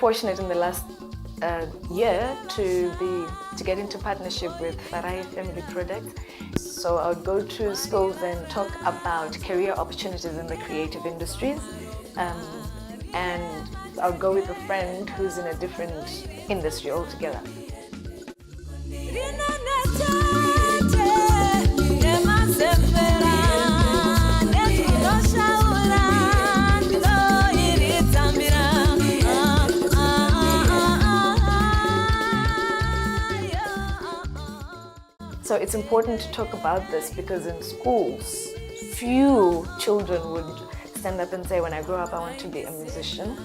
fortunate in the last year to get into partnership with Farai Family Products. So I would go to schools and talk about career opportunities in the creative industries. And I'll go with a friend who's in a different industry altogether. So it's important to talk about this because in schools, few children would stand up and say, when I grow up, I want to be a musician.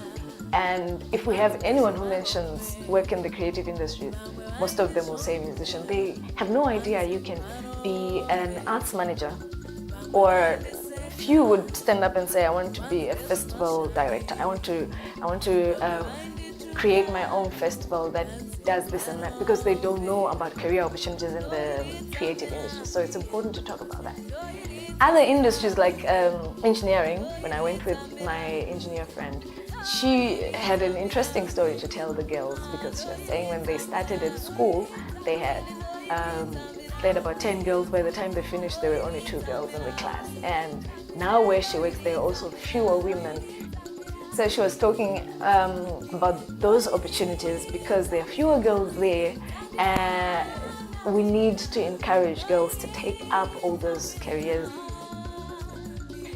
And if we have anyone who mentions work in the creative industry, most of them will say musician. They have no idea you can be an arts manager, or few would stand up and say, I want to be a festival director. I want to create my own festival that does this and that, because they don't know about career opportunities in the creative industry. So it's important to talk about that. Other industries like engineering, when I went with my engineer friend, she had an interesting story to tell the girls, because she was saying when they started at school, they had about 10 girls. By the time they finished, there were only 2 girls in the class. And now where she works, there are also fewer women. So she was talking about those opportunities because there are fewer girls there. We need to encourage girls to take up all those careers.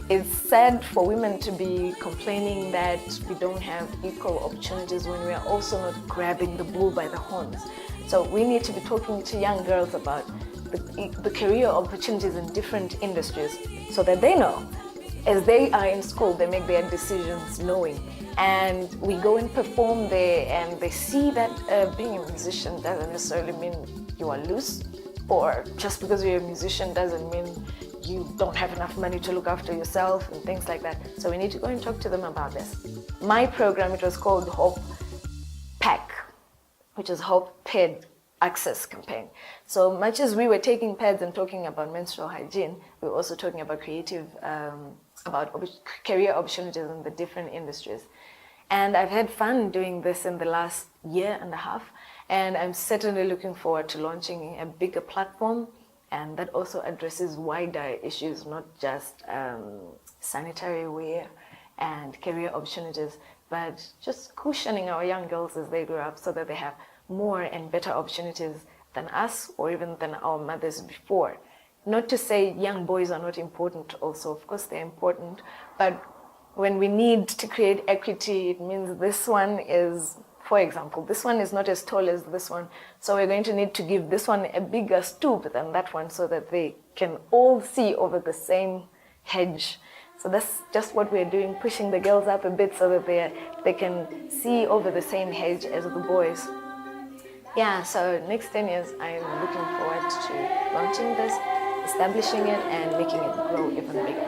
It's sad for women to be complaining that we don't have equal opportunities when we are also not grabbing the bull by the horns. So we need to be talking to young girls about the career opportunities in different industries so that they know. As they are in school, they make their decisions knowing. And we go and perform there and they see that being a musician doesn't necessarily mean you are loose, or just because you're a musician doesn't mean you don't have enough money to look after yourself and things like that. So we need to go and talk to them about this. My program, it was called Hope PAC, which is Hope Paid Access Campaign. So much as we were taking pads and talking about menstrual hygiene, we were also talking about career opportunities in the different industries. And I've had fun doing this in the last year and a half, and I'm certainly looking forward to launching a bigger platform, and that also addresses wider issues, not just sanitary wear and career opportunities, but just cushioning our young girls as they grow up so that they have more and better opportunities than us or even than our mothers before. Not to say young boys are not important also, of course they're important, but when we need to create equity, it means this one is, for example, this one is not as tall as this one, so we're going to need to give this one a bigger stoop than that one so that they can all see over the same hedge. So that's just what we're doing, pushing the girls up a bit so that they can see over the same hedge as the boys. Yeah, so next 10 years, I'm looking forward to launching this, establishing it, and making it grow even bigger.